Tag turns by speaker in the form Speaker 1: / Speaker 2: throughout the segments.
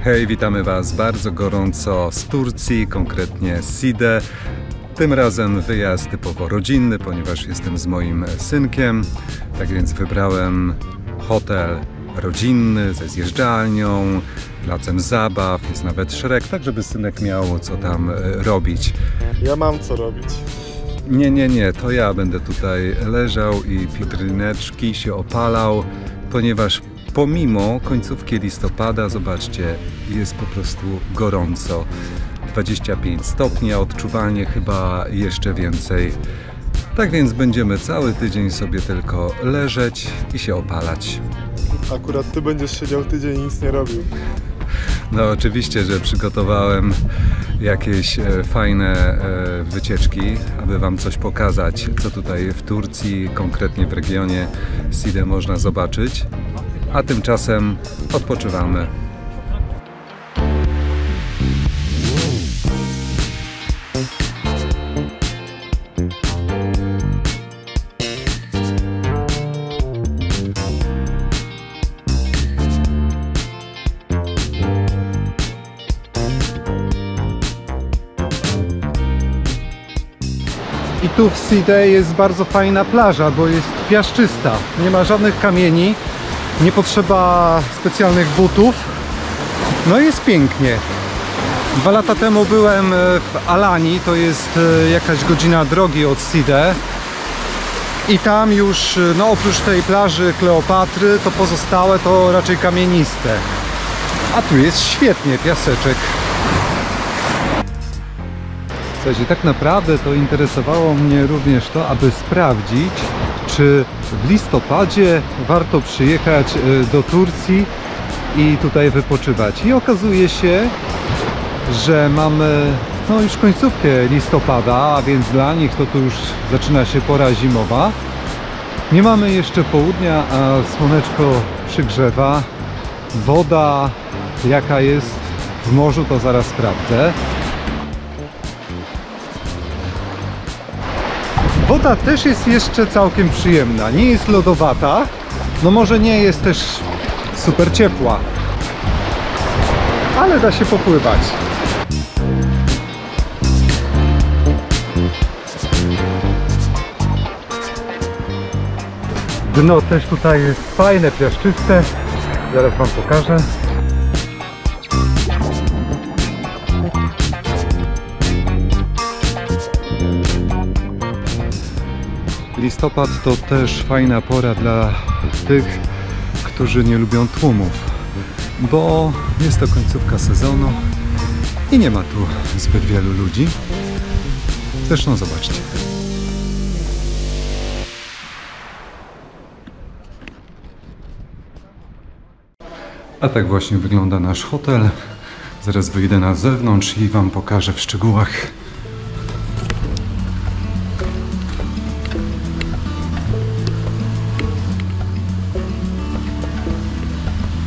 Speaker 1: Hej, witamy Was bardzo gorąco z Turcji, konkretnie z Side. Tym razem wyjazd typowo rodzinny, ponieważ jestem z moim synkiem. Tak więc wybrałem hotel rodzinny ze zjeżdżalnią, placem zabaw, jest nawet Shrek, tak żeby synek miał co tam robić.
Speaker 2: Ja mam co robić.
Speaker 1: Nie, to ja będę tutaj leżał i pitryneczki się opalał, ponieważ pomimo końcówki listopada, zobaczcie, jest po prostu gorąco. 25 stopni, a odczuwalnie chyba jeszcze więcej. Tak więc będziemy cały tydzień sobie tylko leżeć i się opalać.
Speaker 2: Akurat ty będziesz siedział tydzień i nic nie robił.
Speaker 1: No oczywiście, że przygotowałem jakieś fajne wycieczki, aby Wam coś pokazać, co tutaj w Turcji, konkretnie w regionie Side można zobaczyć. A tymczasem odpoczywamy.
Speaker 3: I tu w Side jest bardzo fajna plaża, bo jest piaszczysta. Nie ma żadnych kamieni, nie potrzeba specjalnych butów. No i jest pięknie. 2 lata temu byłem w Alani, to jest jakaś godzina drogi od Side. I tam już, no oprócz tej plaży Kleopatry, to pozostałe to raczej kamieniste. A tu jest świetnie, piaseczek. Słuchajcie, tak naprawdę to interesowało mnie również to, aby sprawdzić, czy w listopadzie warto przyjechać do Turcji i tutaj wypoczywać. I okazuje się, że mamy no już końcówkę listopada, a więc dla nich to tu już zaczyna się pora zimowa. Nie mamy jeszcze południa, a słoneczko przygrzewa. Woda jaka jest w morzu, to zaraz sprawdzę. Woda też jest jeszcze całkiem przyjemna, nie jest lodowata, no może nie jest też super ciepła, ale da się popływać. Dno też tutaj jest fajne, piaszczyste, zaraz Wam pokażę. Listopad to też fajna pora dla tych, którzy nie lubią tłumów, bo jest to końcówka sezonu i nie ma tu zbyt wielu ludzi. Zresztą zobaczcie. A tak właśnie wygląda nasz hotel. Zaraz wyjdę na zewnątrz i Wam pokażę w szczegółach.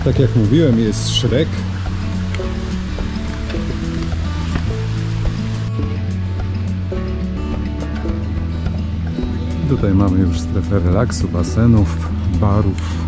Speaker 3: Tak jak mówiłem, jest Shrek. Tutaj mamy już strefę relaksu, basenów, barów.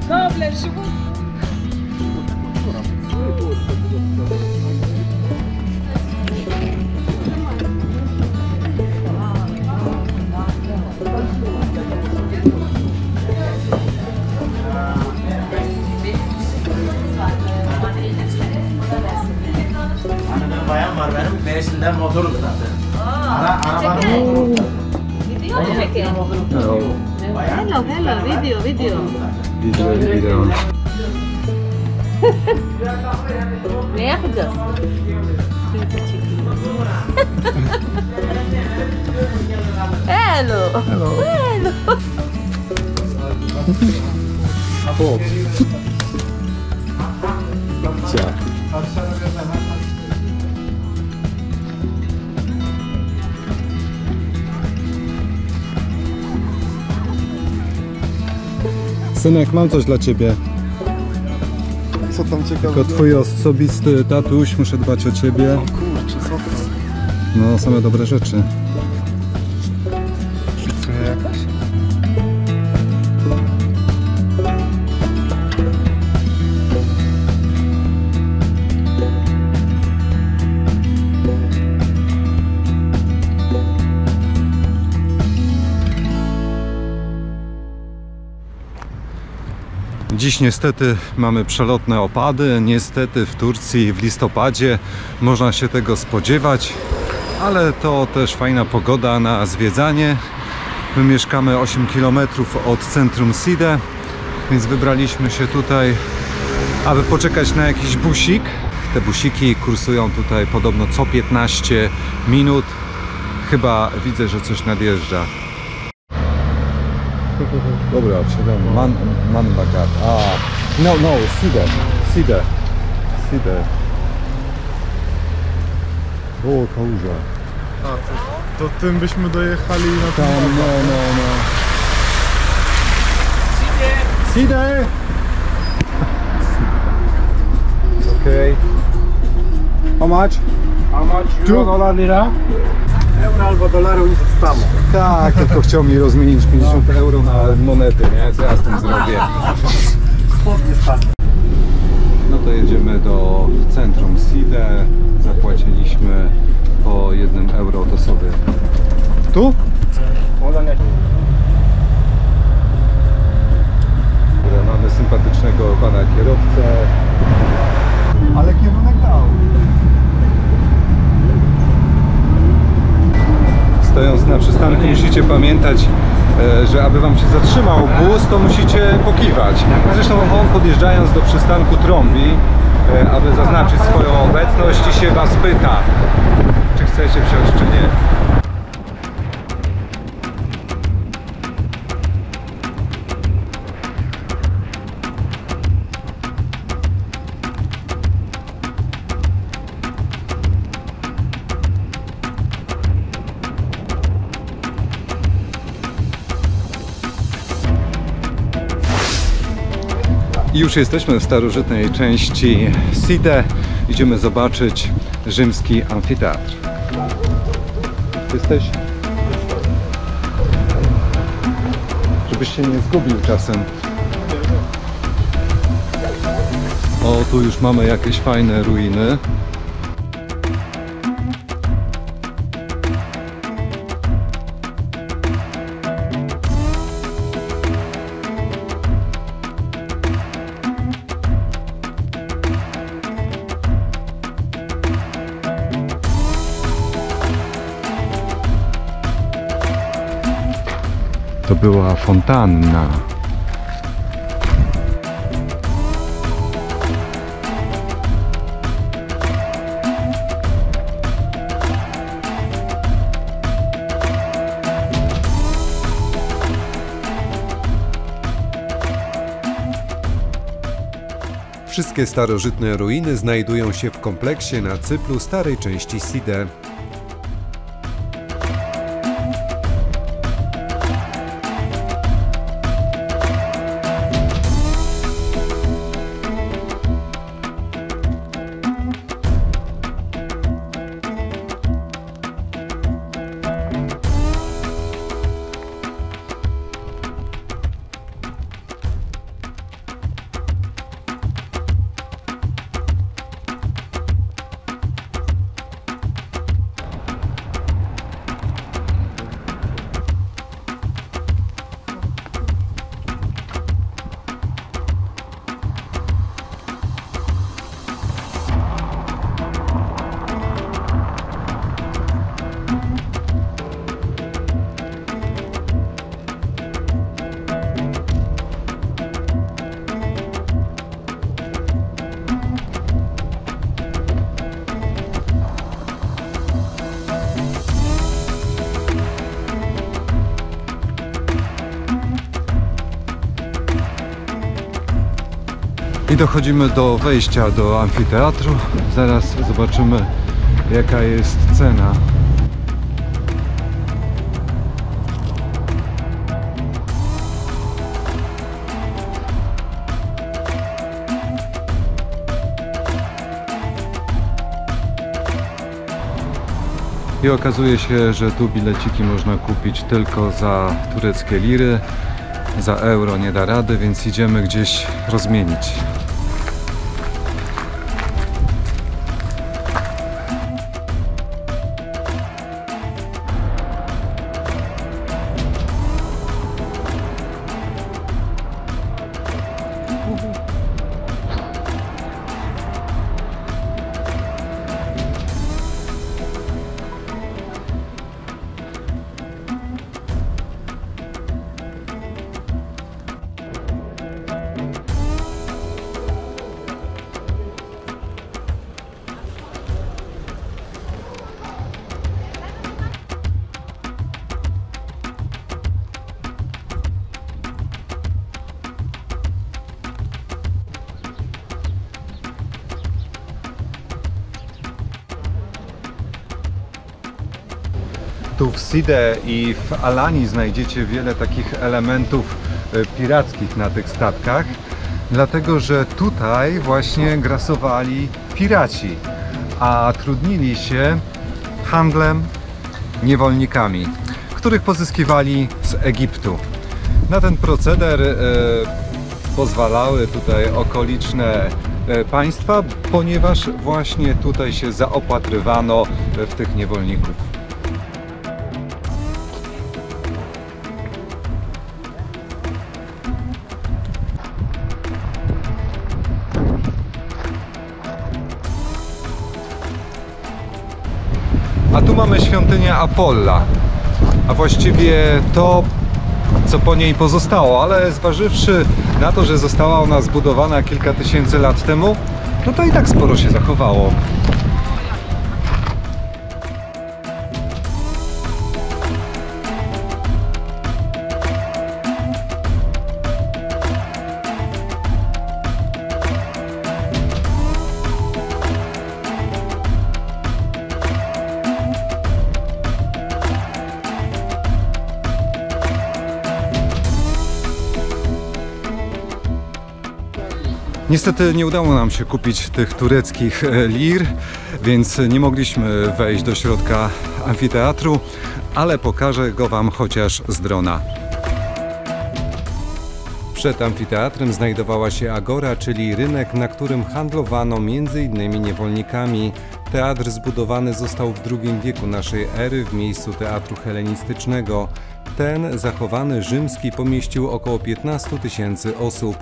Speaker 4: Dobre, живу.
Speaker 5: Bayan var benim, birisinden motoru zaten. Arabanın motoru.
Speaker 1: Hello.
Speaker 4: Hello, video.
Speaker 1: Video.
Speaker 4: Merda. Hello.
Speaker 1: Chłop. Cia. Synek, mam coś dla ciebie.
Speaker 2: Co tam ciekawe?
Speaker 1: Jako twój osobisty tatuś, muszę dbać o ciebie.
Speaker 2: O kurczę, co to?
Speaker 1: No, same dobre rzeczy.
Speaker 2: Pizza jakaś?
Speaker 1: Dziś niestety mamy przelotne opady. Niestety w Turcji w listopadzie można się tego spodziewać, ale to też fajna pogoda na zwiedzanie. My mieszkamy 8 km od centrum Side, więc wybraliśmy się tutaj, aby poczekać na jakiś busik. Te busiki kursują tutaj podobno co 15 minut. Chyba widzę, że coś nadjeżdża. Dobra, wsiadamy. Man Bagat. No, Side. O, kałuża.
Speaker 2: A, to tym byśmy dojechali na
Speaker 1: Tam,
Speaker 2: ten
Speaker 1: no. Side! Okay. How much?
Speaker 2: Euro, lira? Euro albo dolaru nic tam.
Speaker 1: Tak, tylko chciał mi rozmienić 50 euro na monety, nie? Co ja z tym zrobię? No to jedziemy do centrum Side. Zapłaciliśmy po 1 euro, to sobie. Tu? Mamy sympatycznego pana kierowcę. Ale kierunek dał. Stojąc na przystanku musicie pamiętać, że aby wam się zatrzymał bus, to musicie pokiwać. Zresztą on podjeżdżając do przystanku trąbi, aby zaznaczyć swoją obecność i się was pyta, czy chcecie wsiąść, czy nie. I już jesteśmy w starożytnej części Side. Idziemy zobaczyć rzymski amfiteatr. Jesteś? Żebyś się nie zgubił czasem. O, tu już mamy jakieś fajne ruiny. To była fontanna.
Speaker 5: Wszystkie starożytne ruiny znajdują się w kompleksie na cyplu starej części Side.
Speaker 3: I dochodzimy do wejścia do amfiteatru. Zaraz zobaczymy, jaka jest cena. I okazuje się, że tu bileciki można kupić tylko za tureckie liry. Za euro nie da rady, więc idziemy gdzieś rozmienić. Tu w Side i w Alani znajdziecie wiele takich elementów pirackich na tych statkach, dlatego że tutaj właśnie grasowali piraci, a trudnili się handlem niewolnikami, których pozyskiwali z Egiptu. Na ten proceder pozwalały tutaj okoliczne państwa, ponieważ właśnie tutaj się zaopatrywano w tych niewolników. A tu mamy świątynię Apolla, a właściwie to, co po niej pozostało, ale zważywszy na to, że została ona zbudowana kilka tysięcy lat temu, no to i tak sporo się zachowało. Niestety nie udało nam się kupić tych tureckich lir, więc nie mogliśmy wejść do środka amfiteatru, ale pokażę go Wam chociaż z drona.
Speaker 5: Przed amfiteatrem znajdowała się agora, czyli rynek, na którym handlowano m.in. niewolnikami. Teatr zbudowany został w II wieku naszej ery w miejscu teatru helenistycznego. Ten zachowany rzymski pomieścił około 15 000 osób.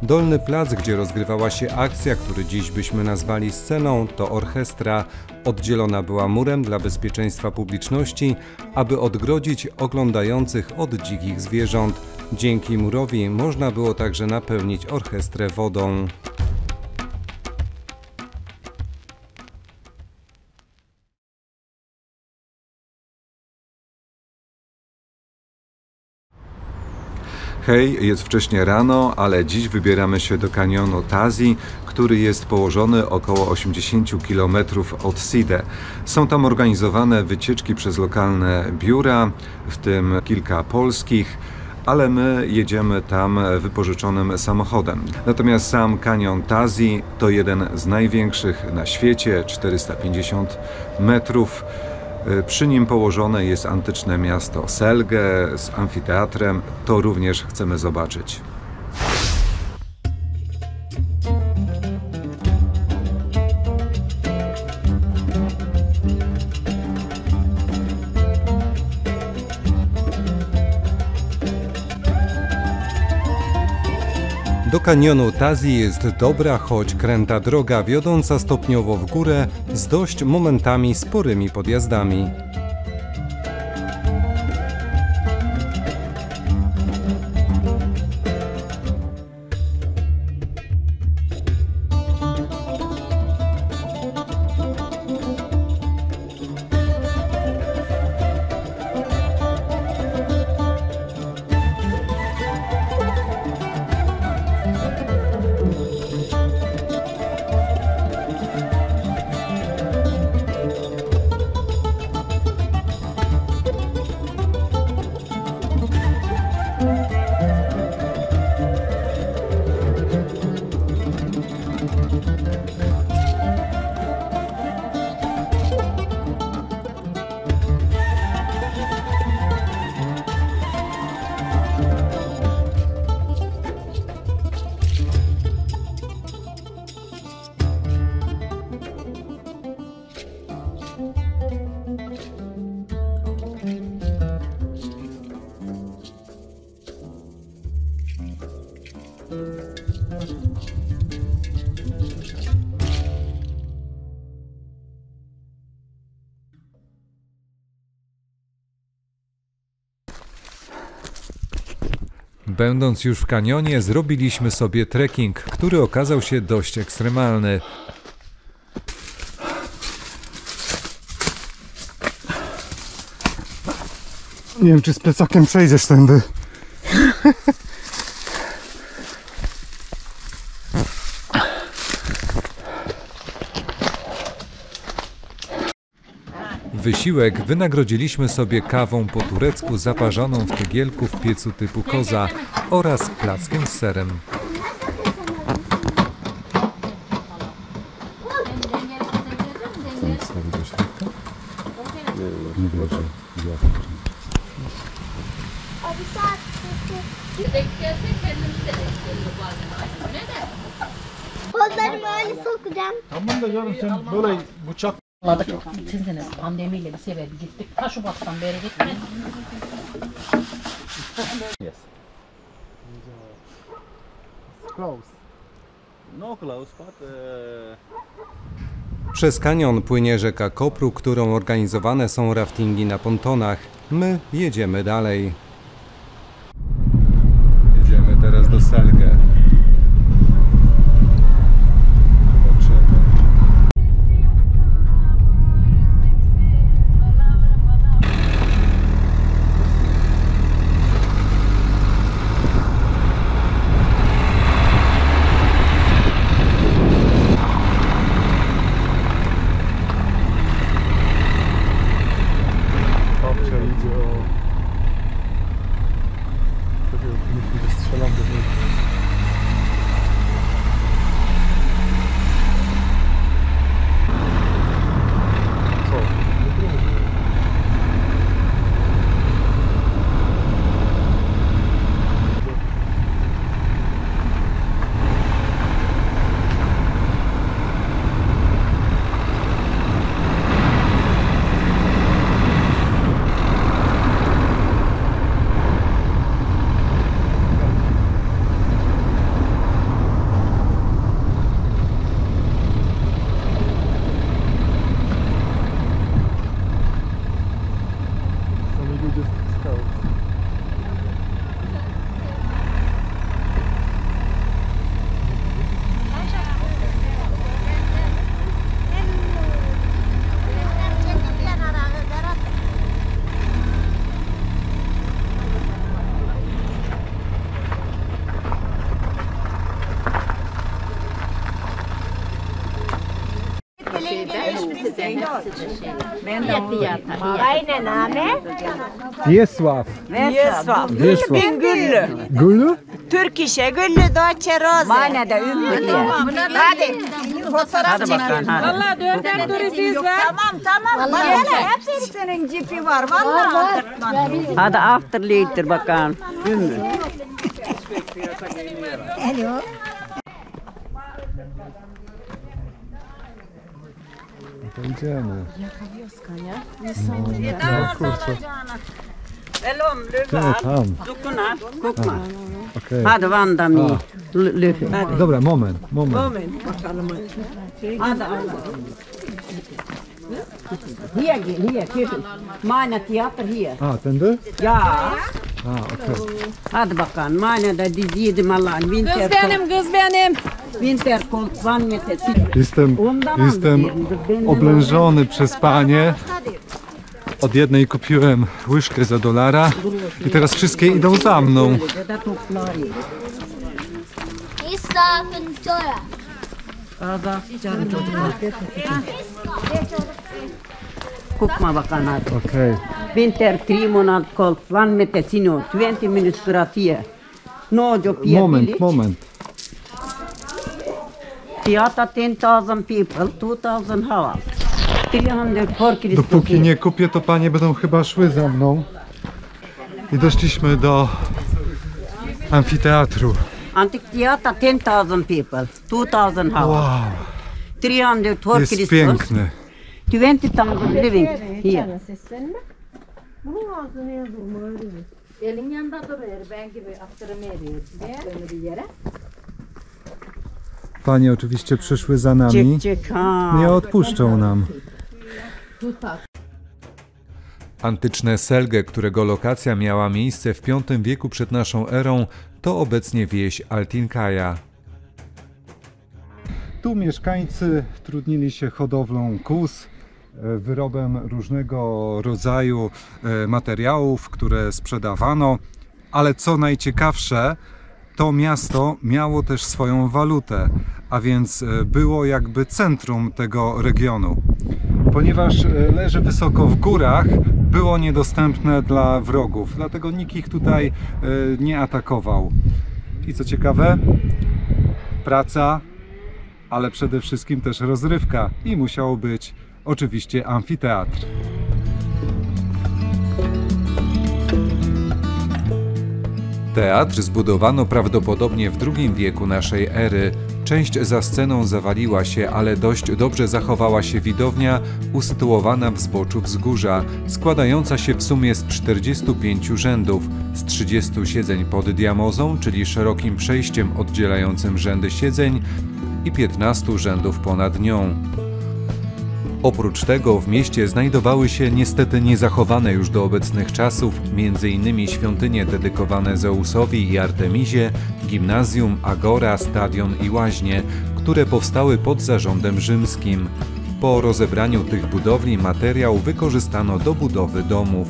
Speaker 5: Dolny plac, gdzie rozgrywała się akcja, który dziś byśmy nazwali sceną, to orchestra. Oddzielona była murem dla bezpieczeństwa publiczności, aby odgrodzić oglądających od dzikich zwierząt. Dzięki murowi można było także napełnić orchestrę wodą.
Speaker 1: Hej, jest wcześnie rano, ale dziś wybieramy się do kanionu Tazi, który jest położony około 80 km od Side. Są tam organizowane wycieczki przez lokalne biura, w tym kilka polskich, ale my jedziemy tam wypożyczonym samochodem. Natomiast sam kanion Tazi to jeden z największych na świecie, 450 metrów. Przy nim położone jest antyczne miasto Selge z amfiteatrem. To również chcemy zobaczyć.
Speaker 5: Do kanionu Tazi jest dobra, choć kręta droga wiodąca stopniowo w górę z dość momentami sporymi podjazdami. Będąc już w kanionie, zrobiliśmy sobie trekking, który okazał się dość ekstremalny.
Speaker 2: Nie wiem, czy z plecakiem przejdziesz tędy.
Speaker 5: Wysiłek wynagrodziliśmy sobie kawą po turecku zaparzoną w tygielku w piecu typu koza oraz plackiem z serem.
Speaker 6: Kollarımı öyle sokacağım.
Speaker 2: Tamam da canım sen böyle bıçak
Speaker 7: Geçen sene pandemiyle bir sefer gittik. Ta Şubat'tan beri gittik.
Speaker 2: close.
Speaker 8: No close, but
Speaker 5: Przez kanion płynie rzeka Kopru, którą organizowane są raftingi na pontonach. My jedziemy dalej.
Speaker 1: Jedziemy teraz do Selge. Zobaczymy.
Speaker 2: Babcia idzie o... Takiego filmiku, że strzelam do niej. Co? Nie próbuję. Sami ludzie z tych skał.
Speaker 6: Aynen abi.
Speaker 3: Wiesław.
Speaker 9: Wiesław.
Speaker 3: Wiesław.
Speaker 9: Güllü.
Speaker 3: Gülü?
Speaker 9: Türk işe Güllü Doğaçe Roze. Manede Ümmü. Hadi. Fotoğraf çekin. Valla dörder turisiyiz be. Tamam. Vallahi hepsinin cipi var. Vallahi. Hadi after later bakalım. Ümmü.
Speaker 3: To idziemy.
Speaker 9: Elom,
Speaker 3: Gdzie
Speaker 9: lübe.
Speaker 3: tam?
Speaker 9: Dukuna. Kokma.
Speaker 3: Okej.
Speaker 9: Hadi vandam iyi. Lüfe. Hadi.
Speaker 3: Dobra, moment.
Speaker 9: Hadi. Hier gel, hier. Kevin. Meine Theater hier.
Speaker 3: A, tędy?
Speaker 9: Ja.
Speaker 3: A, okej.
Speaker 9: Hadi bakalım. Meine da dizi yedim Allah'ın. Kız benim. Winterkold, Vanmete.
Speaker 3: Jestem oblężony przez panie. Od jednej kupiłem łyżkę za $1 i teraz wszystkie idą za mną.
Speaker 6: İsrafın çoya.
Speaker 9: Kokma bakalım hadi.
Speaker 3: Okej.
Speaker 9: Winter 3 månad cold, Vanmete sino. 20 minutes here. No job here.
Speaker 3: Moment.
Speaker 9: Theater 10,000 people, 2,000 hours. 300 for Christmas.
Speaker 3: Dopóki nie kupię, to panie będą chyba szły za mną. I doszliśmy do amfiteatru.
Speaker 9: Antik theater 10,000 people, 2,000 hours.
Speaker 3: Wow,
Speaker 9: 300 for
Speaker 3: jest
Speaker 9: Christmas.
Speaker 3: piękny.
Speaker 9: 20,000 living here.
Speaker 7: Elin yanında duruyor. Ben gibi attırım eriyor. Attırımı bir yere.
Speaker 3: Panie oczywiście przyszły za nami.
Speaker 9: Çık. Ha.
Speaker 3: Nie odpuszczą nam.
Speaker 5: Antyczne Selgę, którego lokacja miała miejsce w V wieku przed naszą erą, to obecnie wieś Altinkaja.
Speaker 3: Tu mieszkańcy trudnili się hodowlą kóz, wyrobem różnego rodzaju materiałów, które sprzedawano, ale co najciekawsze, to miasto miało też swoją walutę, a więc było jakby centrum tego regionu. Ponieważ leży wysoko w górach, było niedostępne dla wrogów, dlatego nikt ich tutaj nie atakował. I co ciekawe, praca, ale przede wszystkim też rozrywka i musiał być oczywiście amfiteatr.
Speaker 5: Teatr zbudowano prawdopodobnie w II wieku naszej ery. Część za sceną zawaliła się, ale dość dobrze zachowała się widownia usytuowana w zboczu wzgórza, składająca się w sumie z 45 rzędów, z 30 siedzeń pod diamozą, czyli szerokim przejściem oddzielającym rzędy siedzeń, i 15 rzędów ponad nią. Oprócz tego w mieście znajdowały się niestety niezachowane już do obecnych czasów m.in. świątynie dedykowane Zeusowi i Artemizie, gimnazjum, agora, stadion i łaźnie, które powstały pod zarządem rzymskim. Po rozebraniu tych budowli materiał wykorzystano do budowy domów.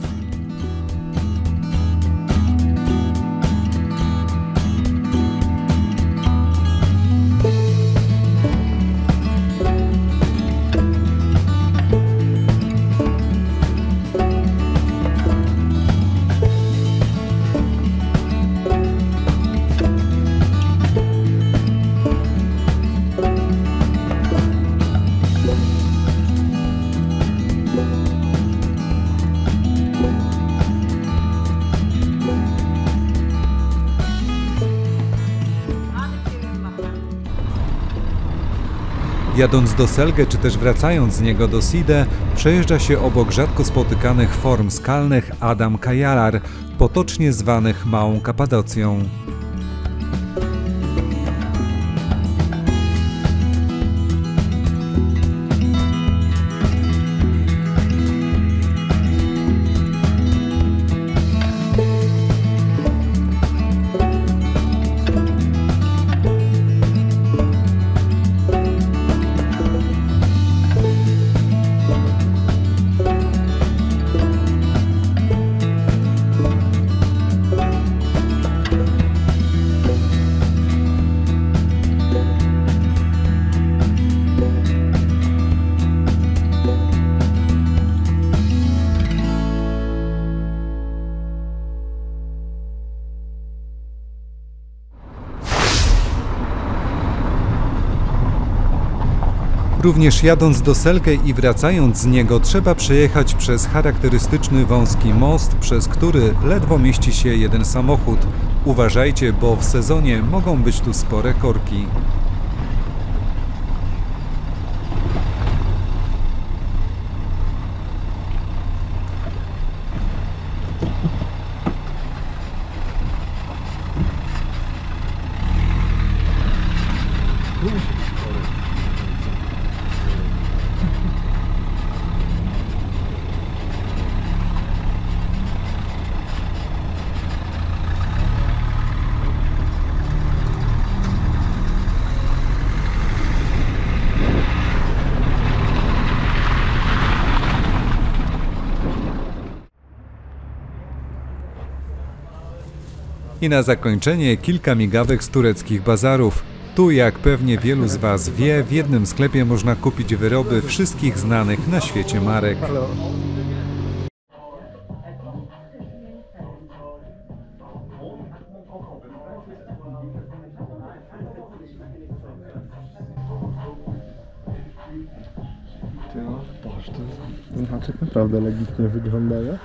Speaker 5: Jadąc do Selgę, czy też wracając z niego do Side, przejeżdża się obok rzadko spotykanych form skalnych Adam Kajalar, potocznie zwanych Małą Kapadocją. Również jadąc do Selgę i wracając z niego trzeba przejechać przez charakterystyczny wąski most, przez który ledwo mieści się jeden samochód. Uważajcie, bo w sezonie mogą być tu spore korki. I na zakończenie kilka migawek z tureckich bazarów. Tu, jak pewnie wielu z Was wie, w jednym sklepie można kupić wyroby wszystkich znanych na świecie marek.
Speaker 2: Ten haczyk naprawdę legitnie wygląda, nie?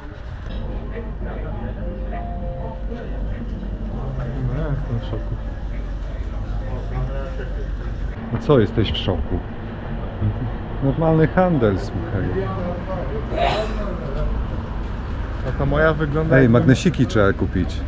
Speaker 2: No ja jestem w szoku.
Speaker 3: No co, jesteś w szoku? Normalny handel, słuchaj.
Speaker 2: A ta moja wygląda...
Speaker 3: Ej, magnesiki trzeba kupić.